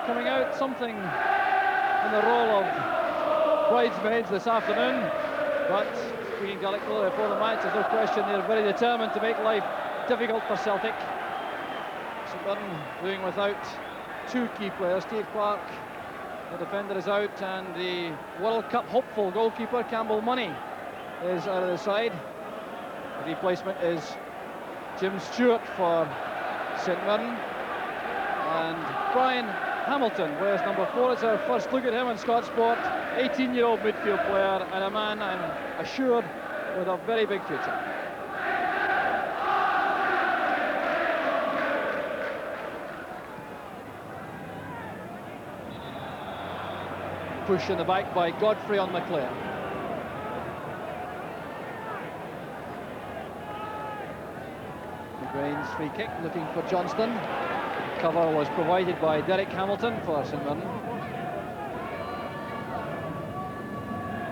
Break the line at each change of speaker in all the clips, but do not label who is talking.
coming out something in the role of bridesmaids this afternoon, but speaking Gaelic before the match, there's no question they're very determined to make life difficult for Celtic. St Mirren doing without two key players. Steve Clark, the defender, is out, and the World Cup hopeful goalkeeper Campbell Money is out of the side. The replacement is Jim Stewart for St Mirren, and Brian Hamilton wears number 4. It's our first look at him in Scott Sport. 18-year-old midfield player, and a man, I'm assured, with a very big future. Push in the back by Godfrey on McClair. McGrain's free kick, looking for Johnston. Cover was provided by Derek Hamilton for St Mirren.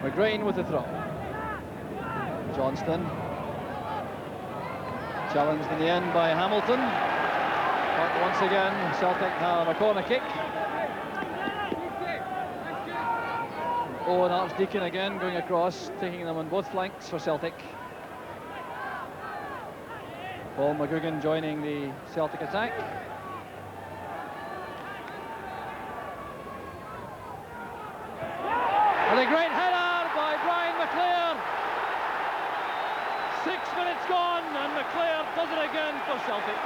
McGrain with the throw. Johnston. Challenged in the end by Hamilton. But once again, Celtic have a corner kick. Owen Archdeacon again going across, taking them on both flanks for Celtic. Paul McGugan joining the Celtic attack. And a great header by Brian McClair. 6 minutes gone, and McClair does it again for Celtic.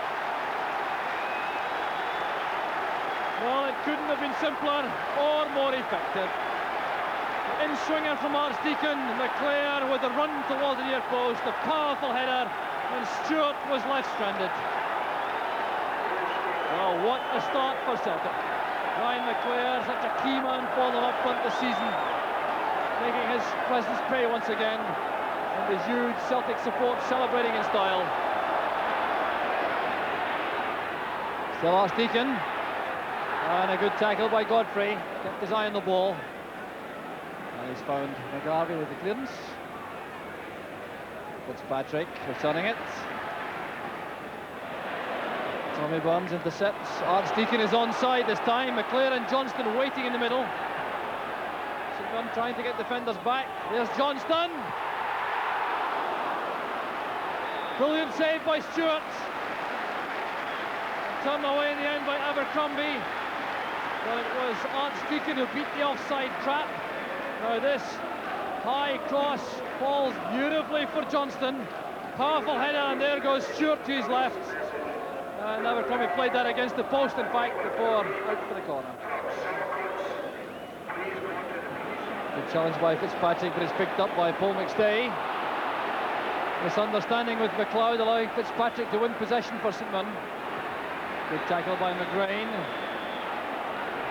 Well, it couldn't have been simpler or more effective. In-swinger from Archdeacon, McClair with a run towards the near post, a powerful header, and Stewart was left stranded. Well, what a start for Celtic. Ryan McClair, such a key man for them up front this season, making his presence pay once again, and the huge Celtic support celebrating in style. Still Archdeacon, and a good tackle by Godfrey, kept his eye on the ball. And he's found McGarvey with the clearance. Fitzpatrick returning it. Tommy Burns intercepts. Archdeacon is onside this time. McClair and Johnston waiting in the middle. St Mirren trying to get defenders back. There's Johnston. Brilliant save by Stewart. Turned away in the end by Abercrombie. But it was Archdeacon who beat the offside trap. Now this high cross falls beautifully for Johnston. Powerful header, and there goes Stewart to his left. And Abercrombie played that against the post, in fact, before out for the corner. Good challenge by Fitzpatrick, but it's picked up by Paul McStay. Misunderstanding with McLeod, allowing Fitzpatrick to win possession for St Mirren. Good tackle by McGrain.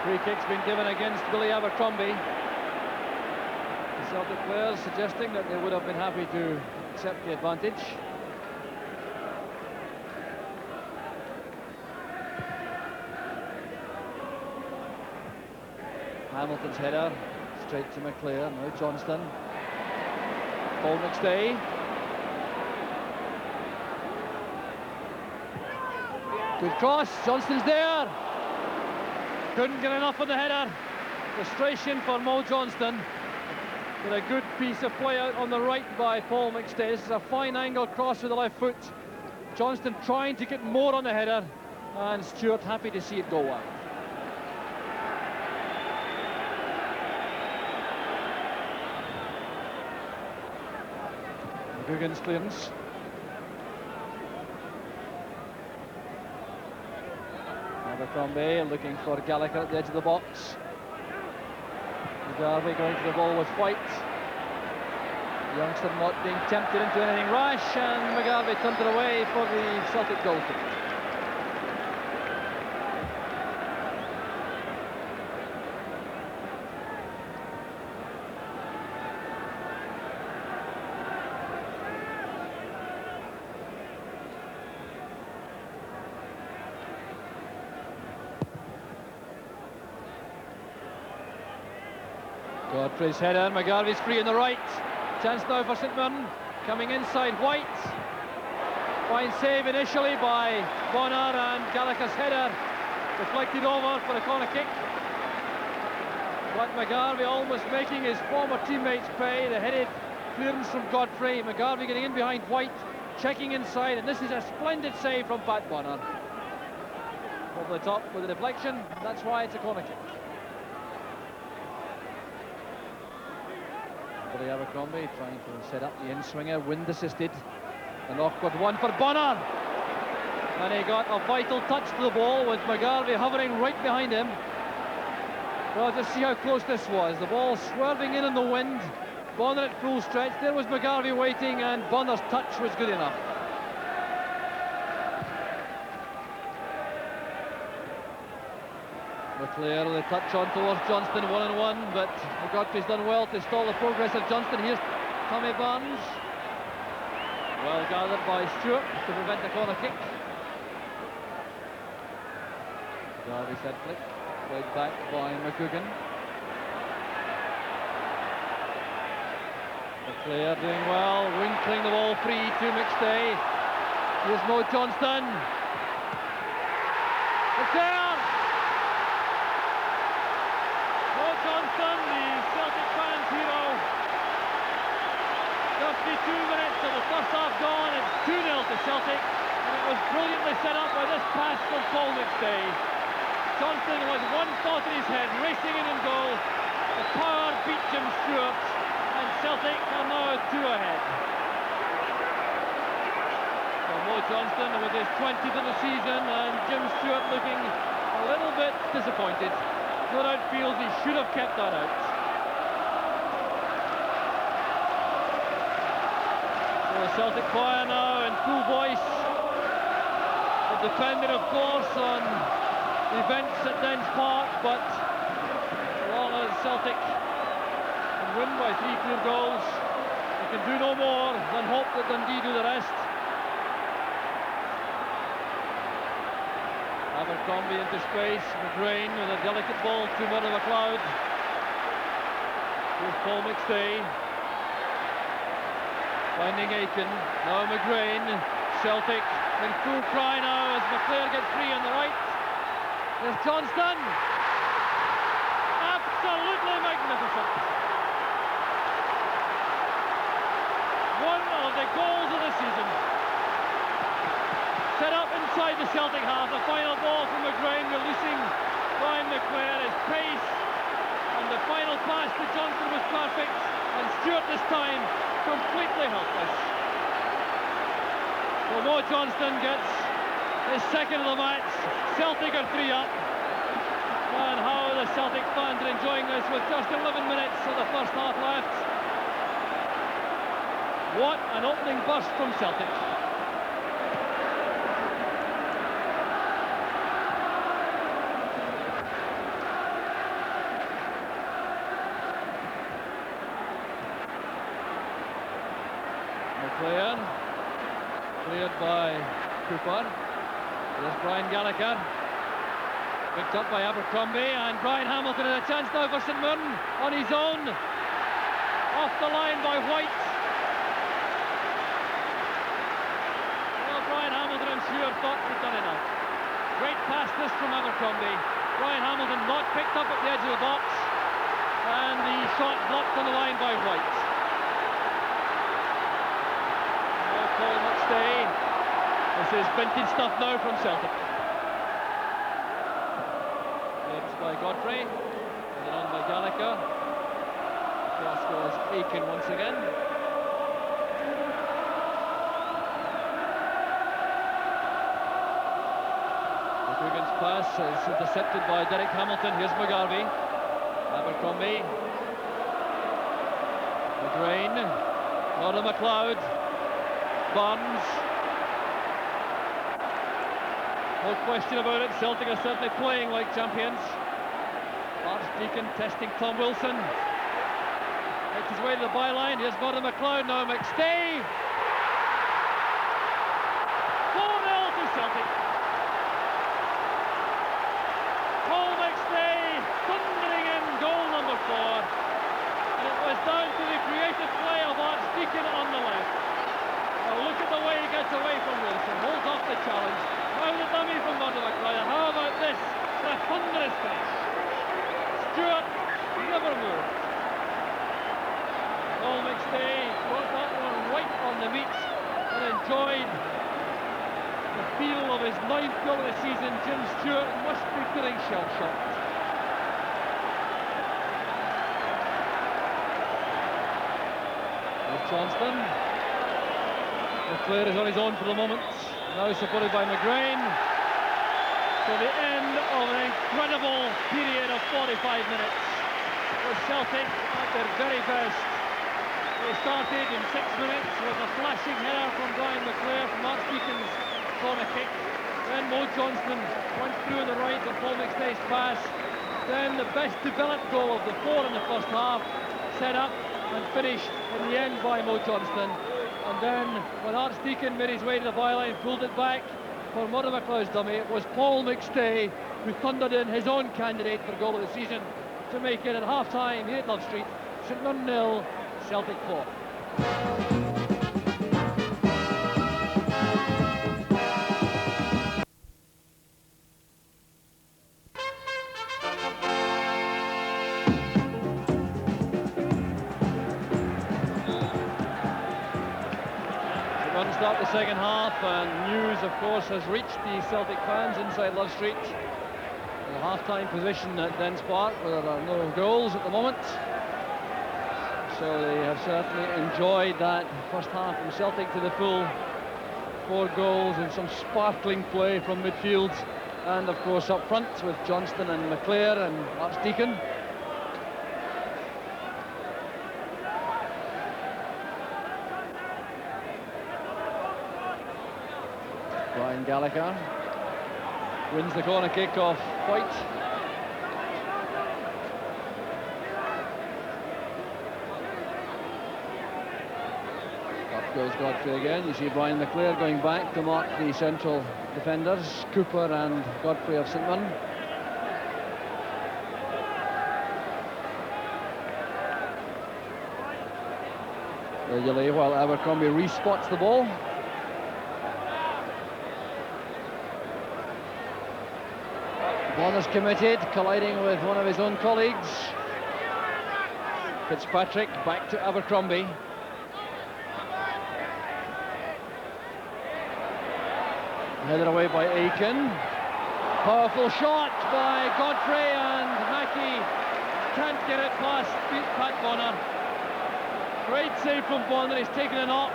Free kick's been given against Billy Abercrombie. The Celtic players suggesting that they would have been happy to accept the advantage. Hamilton's header straight to McClair. Now Johnston. Paul McStay. Good cross. Johnston's there. Couldn't get enough on the header. Frustration for Mo Johnston. But a good piece of play out on the right by Paul McStay. This is a fine angle cross with the left foot. Johnston trying to get more on the header, and Stewart happy to see it go wide. McGugan's clearance. Abercrombie looking for Gallagher at the edge of the box. McGarvey going to the ball with White. Youngster not being tempted into anything rash, and McGarvey turned it away for the Celtic goal kick. Godfrey's header, McGarvey's free on the right. Chance now for St Mirren. Coming inside, White. Fine save initially by Bonner, and Gallagher's header Deflected over for a corner kick. But McGarvey almost making his former teammates pay. The headed clearance from Godfrey. McGarvey getting in behind White, checking inside, and this is a splendid save from Pat Bonner. Over the top with a deflection. That's why it's a corner kick. Billy Abercrombie trying to set up the in-swinger, wind assisted. An awkward one for Bonner. And he got a vital touch to the ball with McGarvey hovering right behind him. Well, just see how close this was. The ball swerving in the wind. Bonner at full stretch. There was McGarvey waiting, and Bonner's touch was good enough. McClair with a touch on towards Johnston, 1-on-1, but Godfrey's done well to stall the progress of Johnston. Here's Tommy Barnes. Well gathered by Stewart to prevent the corner kick. Garvey said flick, played back by McGugan. McClair doing well, winkling the ball free to McStay. Here's Mo Johnston. It's there! Mo Johnston, the Celtic fans' hero. 52 minutes of the first half gone, it's 2-0 to Celtic, and it was brilliantly set up by this pass from Paul McStay. Johnston was one thought in his head, racing in and goal. The power beat Jim Stewart, and Celtic are now 2 ahead. So Mo Johnston with his 20th of the season, and Jim Stewart looking a little bit disappointed. No doubt feels he should have kept that out. So the Celtic choir now in full voice. It depended, of course, on events at Dens Park, but as long as Celtic can win by 3 clear goals, they can do no more than hope that Dundee do the rest. Abercrombie into space, McGrain with a delicate ball to Murdo McLeod. Here's Paul McStay. Finding Aiken, now McGrain. Celtic in full cry now as McClair gets free on the right. There's Johnston. Absolutely magnificent. One of the goals of the season. Set up inside the Celtic half. A final ball from McGrain, releasing Brian McClair. His pace and the final pass to Johnston was perfect. And Stewart this time completely helpless. So Mo Johnston gets his second of the match. Celtic are 3 up. And how the Celtic fans are enjoying this with just 11 minutes of the first half left. What an opening burst from Celtic. McClair, cleared by Cooper. There's Brian Gallagher, picked up by Abercrombie, and Brian Hamilton had a chance now for St Mirren on his own. Off the line by White. Well, Brian Hamilton, I'm sure, thought he'd done enough. Great pass this from Abercrombie. Brian Hamilton not picked up at the edge of the box, and the shot blocked on the line by White. Now Paul McStay. This is vintage stuff now from Celtic. It's by Godfrey, and then on by Gallagher. Cross goes Aiken once again. McGugan's pass is intercepted by Derek Hamilton. Here's McGarvey. Abercrombie. McGrain. Murdo McLeod. Barnes. No question about it, Celtic are certainly playing like champions. Archdeacon testing Tom Wilson. Makes his way to the byline. Here's Murdo McLeod now. McStay. 4-0 to Celtic. Paul McStay thundering in goal number 4. And it was down to the creative play of Archdeacon on the left. Now look at the way he gets away from Wilson. Holds off the challenge. Now the dummy from Murdo McLeod. How about this? his 9th goal of the season, Jim Stewart must be feeling shell-shocked. Johnston. McClair is on his own for the moment, now supported by McGrain. So the end of an incredible period of 45 minutes with Celtic at their very best. They started in 6 minutes with a flashing header from Brian McClair from Archdeacon's corner kick. Then Mo Johnston went through on the right of Paul McStay's pass. Then the best developed goal of the 4 in the first half, set up and finished in the end by Mo Johnston. And then when Archdeacon made his way to the byline, pulled it back for Murdo McLeod's dummy, it was Paul McStay who thundered in his own candidate for goal of the season to make it at half-time here at Love Street. St Mirren 0, Celtic 4. Start the second half, and news of course has reached the Celtic fans inside Love Street. The half-time position at Dens Park, where there are no goals at the moment, so they have certainly enjoyed that first half from Celtic to the full. 4 goals and some sparkling play from midfield, and of course up front with Johnston and McClair and Archdeacon. Brian Gallagher wins the corner kick off White. Up goes Godfrey again. You see Brian McClair going back to mark the central defenders, Cooper and Godfrey of St Mirren. The delay while Abercrombie respots the ball. Bonner's committed, colliding with one of his own colleagues. Fitzpatrick back to Abercrombie. Headed away by Aiken. Powerful shot by Godfrey, and Mackey can't get it past Pat Bonner. Great save from Bonner, he's taken a knock.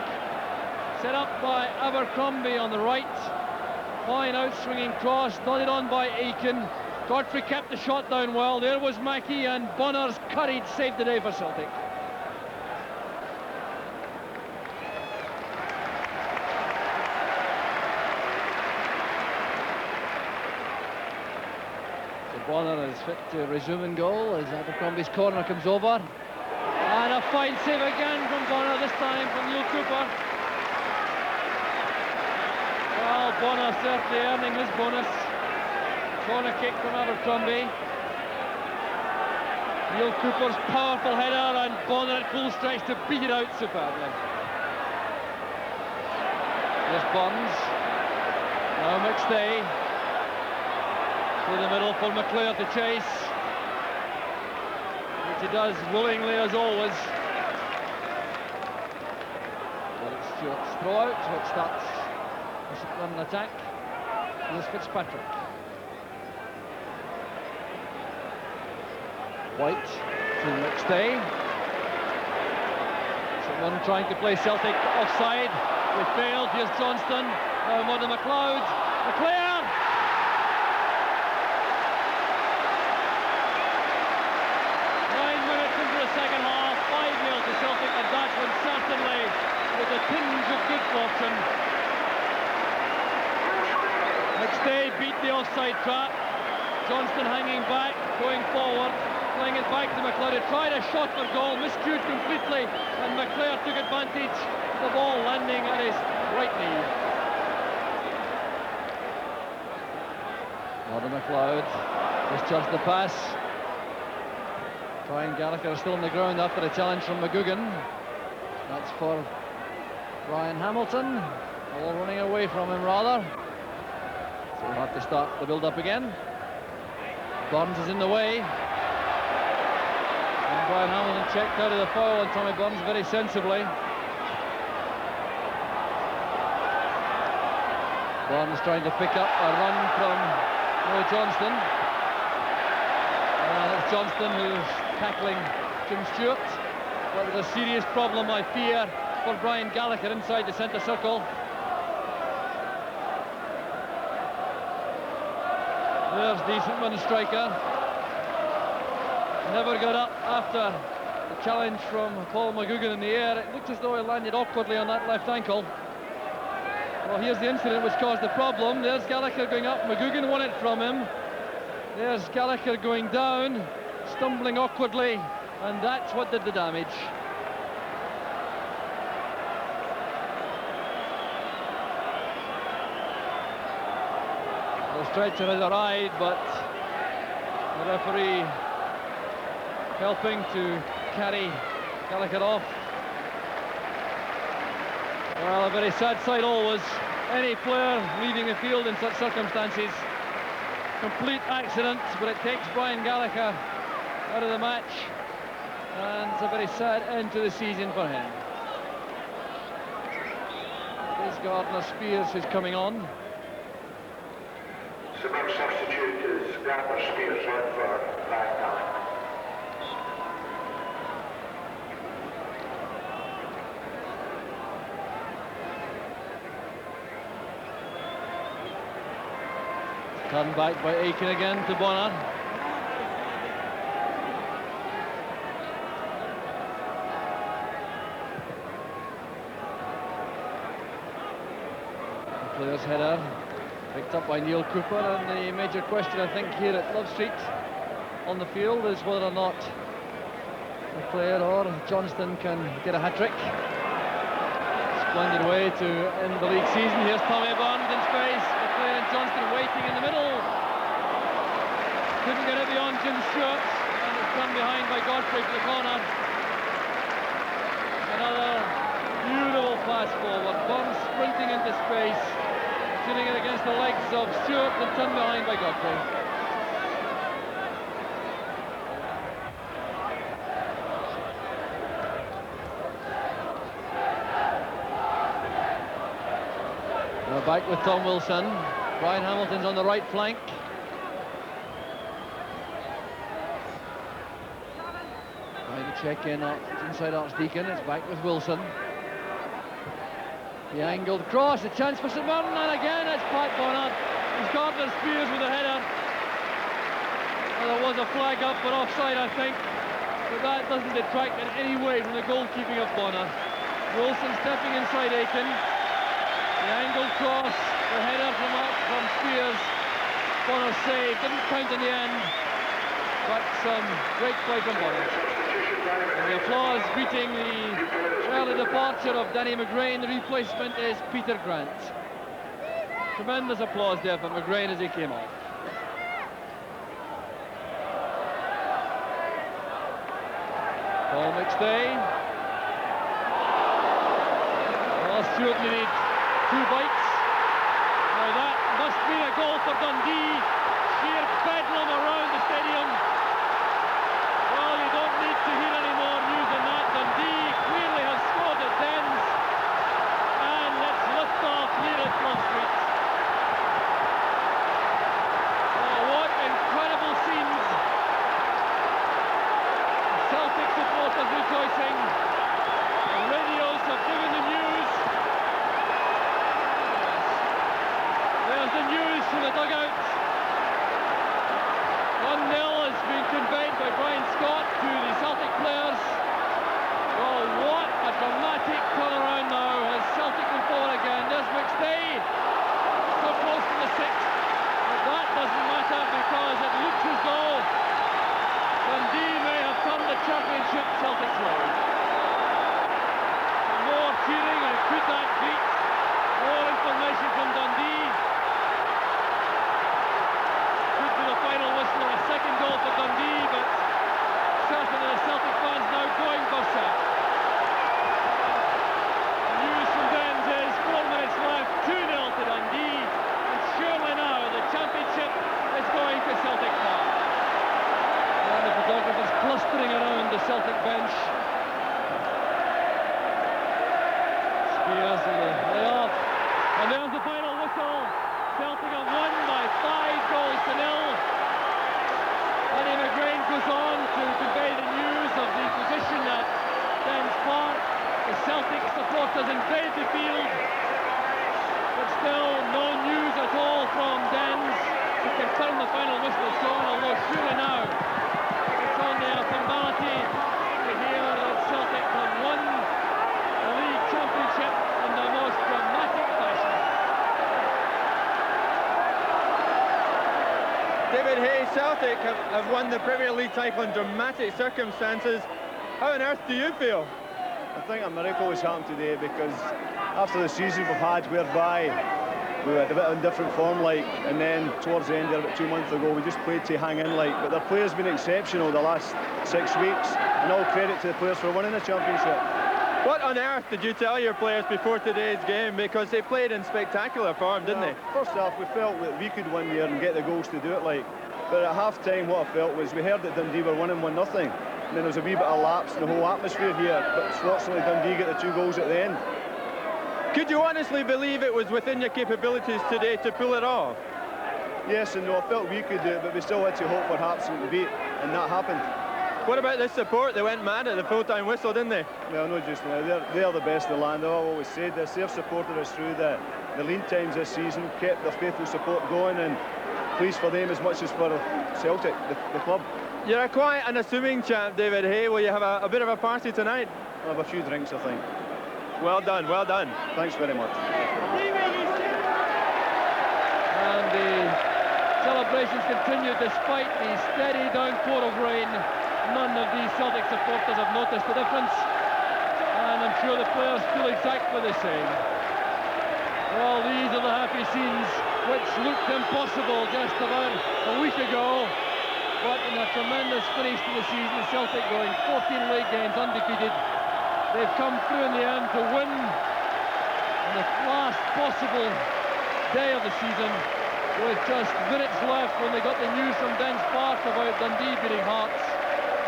Set up by Abercrombie on the right. Fine out-swinging cross, nodded on by Aiken. Godfrey kept the shot down well. There was Mackey, and Bonner's courage saved the day for Celtic. So Bonner is fit to resume in goal as Abercrombie's corner comes over. And a fine save again from Bonner, this time from Neil Cooper. Well, Bonner certainly earning his bonus. Corner kick from Abercrombie. Neil Cooper's powerful header, and Bonner at full stretch to beat it out superbly. There's Bonds. Now McStay. Through the middle for McClair to chase, which he does willingly as always. But it's Stewart's throw out, which starts an attack. Here's Fitzpatrick. White to McStay. Someone trying to play Celtic offside. We failed. Here's Johnston. Now Murdo McLeod. McClair! Second half, 5-0 to Celtic, and that one certainly with a tinge of good fortune. McStay beat the offside trap. Johnston hanging back, going forward, playing it back to McLeod. He tried a shot for goal, miscued completely, and McClair took advantage. The ball landing at his right knee. Murdo McLeod discharged the pass. Brian Gallagher is still on the ground after a challenge from McGugan. That's for Ryan Hamilton. All running away from him rather. So we'll have to start the build-up again. Burns is in the way. And Brian Hamilton checked out of the foul, and Tommy Burns very sensibly. Barnes trying to pick up a run from Johnston. It's Johnston who's tackling Jim Stewart. But there's a serious problem, I fear, for Brian Gallagher inside the centre circle. There's the St Mirren striker. Never got up after the challenge from Paul McGugan in the air. It looked as though he landed awkwardly on that left ankle. Well, here's the incident which caused the problem. There's Gallagher going up. McGugan won it from him. There's Gallagher going down, stumbling awkwardly, and that's what did the damage. The stretcher has arrived, but the referee helping to carry Gallagher off. Well, a very sad sight always. Any player leaving the field in such circumstances. Complete accident, but it takes Brian Gallagher out of the match, and it's a very sad end to the season for him. There's Gardner Spears who's coming on.
The main substitute is Gardner Spears on for Brian Gallagher.
Turned back by Aiken again to Bonner. The player's header picked up by Neil Cooper, and the major question I think here at Love Street on the field is whether or not McLeod or Johnston can get a hat-trick. Splendid way to end the league season. Here's Tommy Barnes in space. McLeod and Johnston waiting in the middle. Couldn't get it beyond Jim Stewart, and it's done behind by Godfrey for the corner. Another beautiful pass forward. Barnes sprinting into space, shooting it against the legs of Stewart and turned behind by Godfrey. Now back with Tom Wilson. Brian Hamilton's on the right flank. Trying to check in inside Archdeacon. It's back with Wilson. The angled cross, a chance for St Mirren, and again it's Pat Bonner. He's Gardner Spears with a header. Well, there was a flag up for offside, I think, but that doesn't detract in any way from the goalkeeping of Bonner. Wilson stepping inside Aiken. The angled cross, the header from Spears. Bonner saved, didn't count in the end, but some great play from Bonner. And the applause greeting the early departure of Danny McGrain. The replacement is Peter Grant. Tremendous applause there for McGrain as he came off. Paul McStay. Well, Stewart needed 2 bites. Now that must be a goal for Dundee. Sheer bedlam around the stadium. Well, you don't need to hear any more news than that. Dundee clearly has scored at Dens, and let's lift off here at Love Street. Oh, what incredible scenes. The Celtic supporters rejoicing. The radios have given the news. There's the news from the dugout. 1-0 has been conveyed by Brian Scott to the Celtic players. Well, what a dramatic turnaround now as Celtic move forward again. There's McStay, so close to the 6th, but that doesn't matter because it looks as though Dundee may have turned the championship Celtic's way. More cheering, and could that beat? More information from Dundee. The final whistle and a second goal for Dundee, but certainly the Celtic fans now going berserk. The news from Dens is 4 minutes left, 2-0 to Dundee, and surely now the championship is going to Celtic Park. And the photographers clustering around the Celtic bench. Spears with a layoff, and there's the final whistle.
have won the Premier League title in dramatic circumstances. How on earth do you feel?
I think a miracle has happened today, because after the season we've had, whereby we had a bit of different form, and then towards the end there, about 2 months ago, we just played to hang in, but their players have been exceptional the last 6 weeks, and all credit to the players for winning the championship.
What on earth did you tell your players before today's game? Because they played in spectacular form, didn't they?
First off, we felt that we could win there and get the goals to do it, but at half-time what I felt was we heard that Dundee were winning 1-0, and then there was a wee bit of lapse in the whole atmosphere here, but fortunately Dundee get the 2 goals at the end.
Could you honestly believe it was within your capabilities today to pull it off?
Yes and no, I felt we could do it, but we still had to hope for Hearts to beat, and that happened.
What about the support? They went mad at the full-time whistle, didn't they?
Well, no, just now. They're the best in the land. I've always said this. They've supported us through the lean times this season, kept their faithful support going, and pleased for them as much as for Celtic, the club.
You're a quiet, unassuming chap, David Hay. Will you have a bit of a party tonight?
I'll have a few drinks, I think.
Well done, well done.
Thanks very much.
And the celebrations continue despite the steady downpour of rain. None of these Celtic supporters have noticed the difference, and I'm sure the players feel exactly the same. Well, these are the happy scenes which looked impossible just about a week ago, but in a tremendous finish to the season, Celtic going 14 league games undefeated. They've come through in the end to win on the last possible day of the season, with just minutes left when they got the news from Dens Park about Dundee beating Hearts.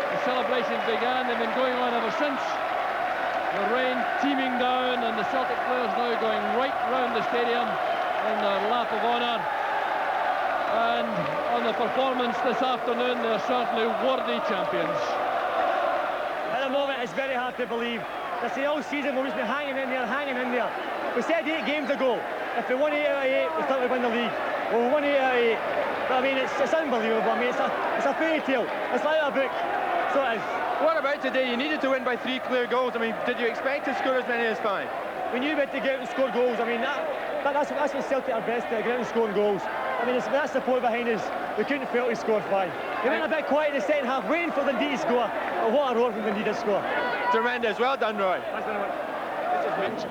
The celebrations began, they've been going on ever since. The rain teeming down, and the Celtic players now going right round the stadium in their lap of honour. And on the performance this afternoon, they're certainly worthy champions.
At the moment, it's very hard to believe. This is all season we've just been hanging in there, hanging in there. We said 8 games ago, if we won 8 out of 8, we thought we'd win the league. Well, we won 8 out of 8. But I mean, it's unbelievable. I mean, it's a fairy tale. It's like a book. So it is.
What about today? You needed to win by 3 clear goals. I mean, did you expect to score as many as 5?
We knew we had to get out and score goals. I mean, that's what Celtic are best at, get out and scoring goals. I mean, that support behind us, we couldn't fail to score 5. They went a bit quiet in the second half, waiting for Dundee to score. But what a roar from Dundee to score.
Tremendous. Well done, Roy.
Thanks very much.